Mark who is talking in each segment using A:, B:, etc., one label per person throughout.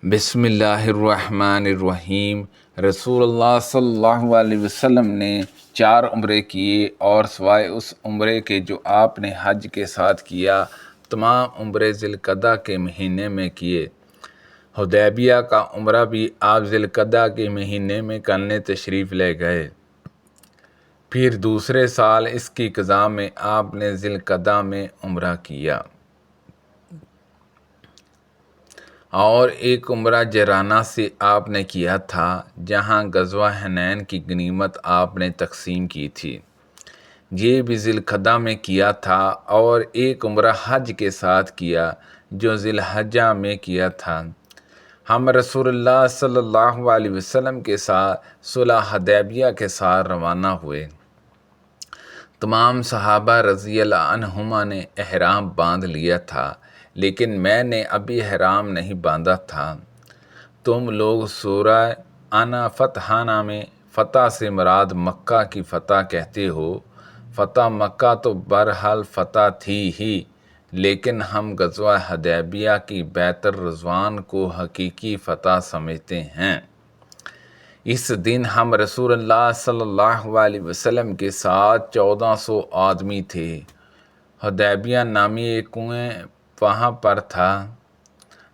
A: بسم اللہ الرحمن الرحیم۔ رسول اللہ صلی اللہ علیہ وسلم نے 4 عمرے کیے اور سوائے اس عمرے کے جو آپ نے حج کے ساتھ کیا، تمام عمرے ذی القعدہ کے مہینے میں کیے۔ حدیبیہ کا عمرہ بھی آپ ذی القعدہ کے مہینے میں کرنے تشریف لے گئے۔ پھر دوسرے سال اس کی قضا میں آپ نے ذی القعدہ میں عمرہ کیا، اور ایک عمرہ جرانہ سے آپ نے کیا تھا، جہاں غزوہ حنین کی غنیمت آپ نے تقسیم کی تھی، یہ بھی ذی القعدہ میں کیا تھا۔ اور ایک عمرہ حج کے ساتھ کیا جو ذی الحجہ میں کیا تھا۔ ہم رسول اللہ صلی اللہ علیہ وسلم کے ساتھ صلح حدیبیہ کے ساتھ روانہ ہوئے۔ تمام صحابہ رضی اللہ عنہما نے احرام باندھ لیا تھا، لیکن میں نے ابھی احرام نہیں باندھا تھا۔ تم لوگ سورہ انا فتحنا میں فتح سے مراد مکہ کی فتح کہتے ہو۔ فتح مکہ تو بہرحال فتح تھی ہی، لیکن ہم غزوہ حدیبیہ کی بیعت الرضوان کو حقیقی فتح سمجھتے ہیں۔ اس دن ہم رسول اللہ صلی اللہ علیہ وسلم کے ساتھ 1400 آدمی تھے۔ حدیبیہ نامی ایک کنویں وہاں پر تھا۔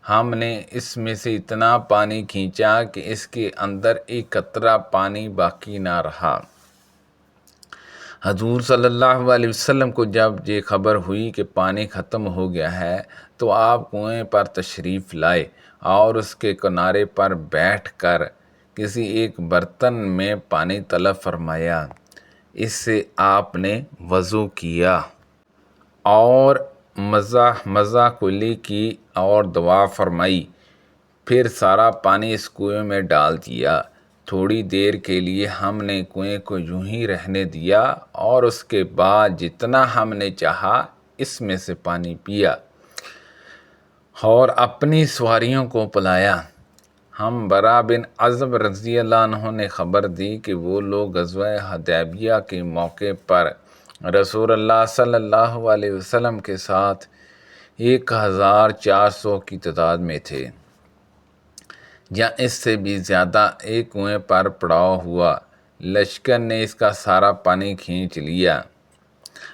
A: ہم نے اس میں سے اتنا پانی کھینچا کہ اس کے اندر ایک قطرہ پانی باقی نہ رہا۔ حضور صلی اللہ علیہ وسلم کو جب یہ خبر ہوئی کہ پانی ختم ہو گیا ہے، تو آپ کنویں پر تشریف لائے اور اس کے کنارے پر بیٹھ کر کسی ایک برتن میں پانی طلب فرمایا۔ اس سے آپ نے وضو کیا اور مزہ کلی کی اور دعا فرمائی۔ پھر سارا پانی اس کنویں میں ڈال دیا۔ تھوڑی دیر کے لیے ہم نے کنویں کو یوں ہی رہنے دیا، اور اس کے بعد جتنا ہم نے چاہا اس میں سے پانی پیا اور اپنی سواریوں کو پلایا۔ ہم برا بن عازب رضی اللہ عنہ نے خبر دی کہ وہ لوگ غزوہ حدیبیہ کے موقع پر رسول اللہ صلی اللہ علیہ وسلم کے ساتھ 1400 کی تعداد میں تھے، یا اس سے بھی زیادہ۔ ایک کنویں پر پڑاؤ ہوا، لشکر نے اس کا سارا پانی کھینچ لیا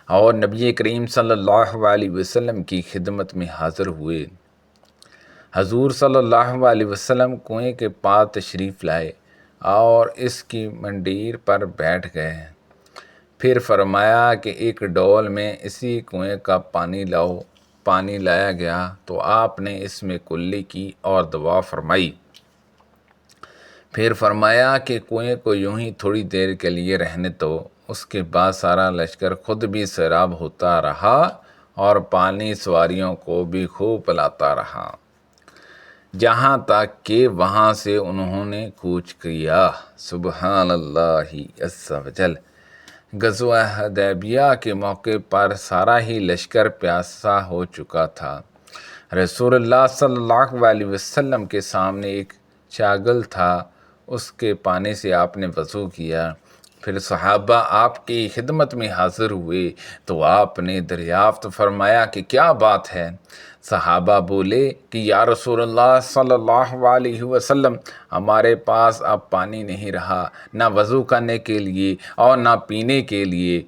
A: اور نبی کریم صلی اللہ علیہ وسلم کی خدمت میں حاضر ہوئے۔ حضور صلی اللہ علیہ وسلم کنویں کے پاس تشریف لائے اور اس کی منڈیر پر بیٹھ گئے۔ پھر فرمایا کہ ایک ڈول میں اسی کنویں کا پانی لاؤ۔ پانی لایا گیا تو آپ نے اس میں کلی کی اور دعا فرمائی۔ پھر فرمایا کہ کنویں کو یوں ہی تھوڑی دیر کے لیے رہنے دو۔ اس کے بعد سارا لشکر خود بھی سیراب ہوتا رہا اور پانی سواریوں کو بھی خوب پلاتا رہا، جہاں تک کہ وہاں سے انہوں نے کوچ کیا۔ سبحان اللہ عز و جل۔ غزوہ حدیبیہ کے موقع پر سارا ہی لشکر پیاسا ہو چکا تھا۔ رسول اللہ صلی اللہ علیہ وسلم کے سامنے ایک چاگل تھا، اس کے پانی سے آپ نے وضو کیا۔ پھر صحابہ آپ کی خدمت میں حاضر ہوئے تو آپ نے دریافت فرمایا کہ کیا بات ہے؟ صحابہ بولے کہ یا رسول اللہ صلی اللہ علیہ وسلم، ہمارے پاس اب پانی نہیں رہا، نہ وضو کرنے کے لیے اور نہ پینے کے لیے،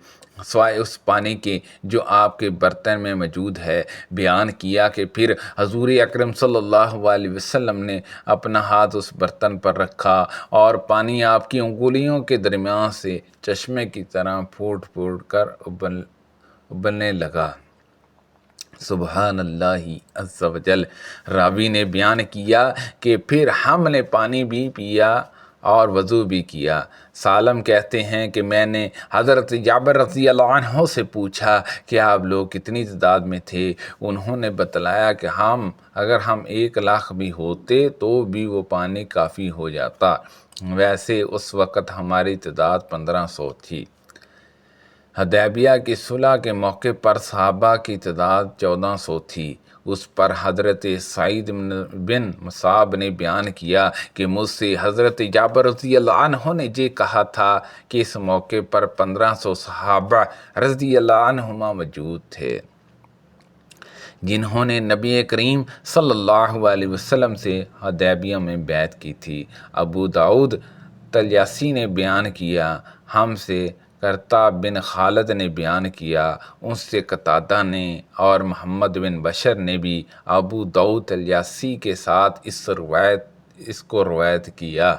A: سوائے اس پانی کے جو آپ کے برتن میں موجود ہے۔ بیان کیا کہ پھر حضور اکرم صلی اللہ علیہ وسلم نے اپنا ہاتھ اس برتن پر رکھا اور پانی آپ کی انگلیوں کے درمیان سے چشمے کی طرح پھوٹ پھوٹ کر ابلنے لگا۔ سبحان اللہ عز و جل۔ راوی نے بیان کیا کہ پھر ہم نے پانی بھی پیا اور وضو بھی کیا۔ سالم کہتے ہیں کہ میں نے حضرت جابر رضی اللہ عنہ سے پوچھا کہ آپ لوگ کتنی تعداد میں تھے؟ انہوں نے بتلایا کہ اگر ہم 1,00,000 بھی ہوتے تو بھی وہ پانی کافی ہو جاتا۔ ویسے اس وقت ہماری تعداد 1500 تھی۔ حدیبیہ کی صلح کے موقع پر صحابہ کی تعداد 1400 تھی۔ اس پر حضرت سعید بن مصعب نے بیان کیا کہ مجھ سے حضرت جابر رضی اللہ عنہ نے یہ کہا تھا کہ اس موقع پر 1500 صحابہ رضی اللہ عنہما موجود تھے۔ جنہوں نے نبی کریم صلی اللہ علیہ وسلم سے حدیبیہ میں بیعت کی تھی۔ ابو داؤد طیاسی نے بیان کیا، ہم سے کرتاب بن خالد نے بیان کیا، ان سے قتادہ نے اور محمد بن بشر نے بھی ابو داؤد طیاسی کے ساتھ اس کو روایت کیا۔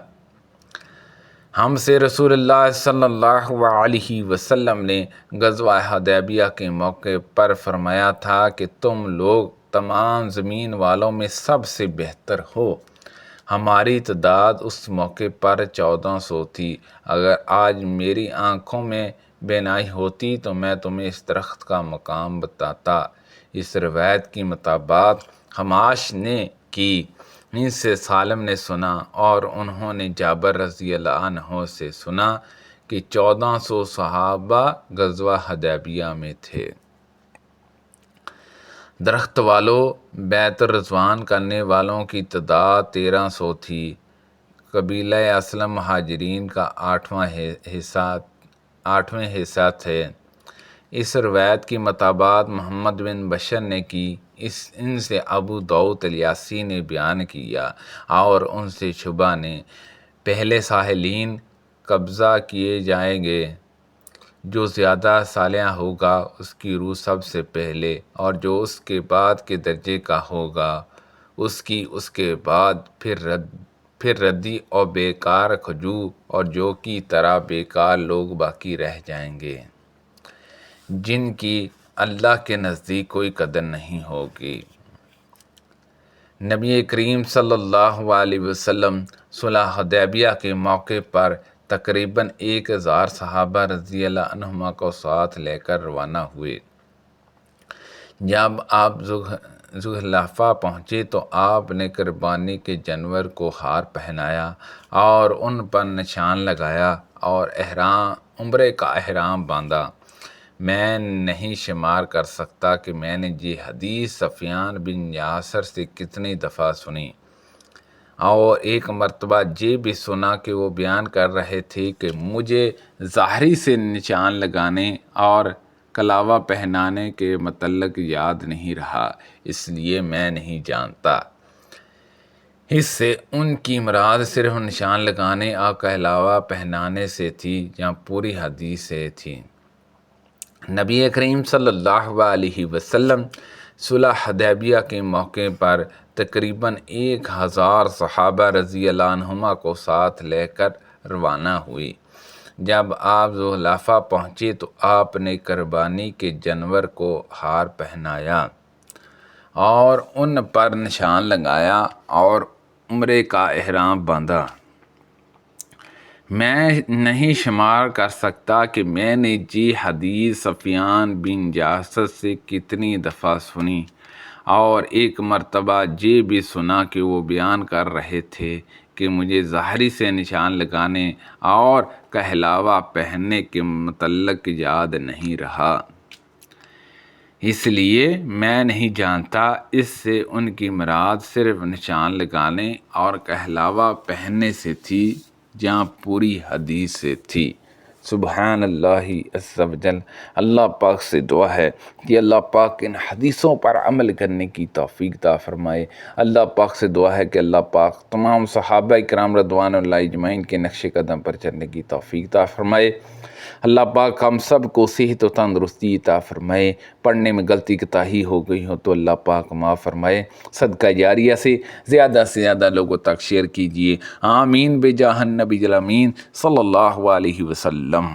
A: ہم سے رسول اللہ صلی اللہ علیہ وسلم نے غزوہ حدیبیہ کے موقع پر فرمایا تھا کہ تم لوگ تمام زمین والوں میں سب سے بہتر ہو۔ ہماری تعداد اس موقع پر 1400 تھی۔ اگر آج میری آنکھوں میں بینائی ہوتی تو میں تمہیں اس درخت کا مقام بتاتا۔ اس روایت کی مطابقت حماش نے کی، ان سے سالم نے سنا اور انہوں نے جابر رضی اللہ عنہ سے سنا کہ 1400 صحابہ غزوہ حدیبیہ میں تھے۔ درخت والوں، بیعت الرضوان کرنے والوں کی تعداد 1300 تھی۔ قبیلہ اسلم مہاجرین کا 8واں حصہ تھے۔ اس روایت کی مطابقت محمد بن بشر نے کی، ان سے ابو داؤد طیاسی نے بیان کیا اور ان سے شعبہ نے، پہلے ساحلین قبضہ کیے جائیں گے، جو زیادہ صالح ہوگا اس کی روح سب سے پہلے، اور جو اس کے بعد کے درجے کا ہوگا اس کے بعد پھر ردی اور بیکار کھجور اور جو کی طرح بیکار لوگ باقی رہ جائیں گے، جن کی اللہ کے نزدیک کوئی قدر نہیں ہوگی۔ نبی کریم صلی اللہ علیہ وسلم صلح حدیبیہ کے موقع پر تقریباً 1000 صحابہ رضی اللہ عنہم کو ساتھ لے کر روانہ ہوئے۔ جب آپ ذوالحلیفہ پہنچے تو آپ نے قربانی کے جانور کو ہار پہنایا اور ان پر نشان لگایا اور عمرے کا احرام باندھا۔ میں نہیں شمار کر سکتا کہ میں نے یہ حدیث سفیان بن یاسر سے کتنی دفعہ سنی، اور ایک مرتبہ یہ بھی سنا کہ وہ بیان کر رہے تھے کہ مجھے ظاہری سے نشان لگانے اور کلاوہ پہنانے کے متعلق یاد نہیں رہا، اس لیے میں نہیں جانتا۔ اس سے ان کی مراد صرف نشان لگانے اور کلاوہ پہنانے سے تھی یا پوری حدیث سے تھی۔ نبی کریم صلی اللہ علیہ وسلم صلح حدیبیہ کے موقع پر تقریباً 1000 صحابہ رضی اللہ عنہم کو ساتھ لے کر روانہ ہوئی۔ جب آپ ذوالحلیفہ پہنچے تو آپ نے قربانی کے جانور کو ہار پہنایا اور ان پر نشان لگایا اور عمرے کا احرام باندھا۔ میں نہیں شمار کر سکتا کہ میں نے یہ حدیث سفیان بن یاسر سے کتنی دفعہ سنی، اور ایک مرتبہ یہ بھی سنا کہ وہ بیان کر رہے تھے کہ مجھے ظاہری سے نشان لگانے اور کہلاوہ پہننے کے متعلق یاد نہیں رہا، اس لیے میں نہیں جانتا۔ اس سے ان کی مراد صرف نشان لگانے اور کہلاوہ پہننے سے تھی یا پوری حدیث سے تھی۔ سبحان اللہ عز و جل۔ اللہ پاک سے دعا ہے کہ اللہ پاک ان حدیثوں پر عمل کرنے کی توفیق عطا فرمائے۔ اللہ پاک سے دعا ہے کہ اللہ پاک تمام صحابہ کرام رضوان اللہ اجمعین کے نقش قدم پر چلنے کی توفیق عطا فرمائے۔ اللہ پاک ہم سب کو صحت و تندرستی عطا فرمائے۔ پڑھنے میں غلطی کوتاہی ہو گئی ہو تو اللہ پاک معاف فرمائے۔ صدقہ جاریہ سے زیادہ لوگوں تک شیئر کیجیے۔ آمین بجاہ النبی الامین صلی اللہ علیہ وسلم۔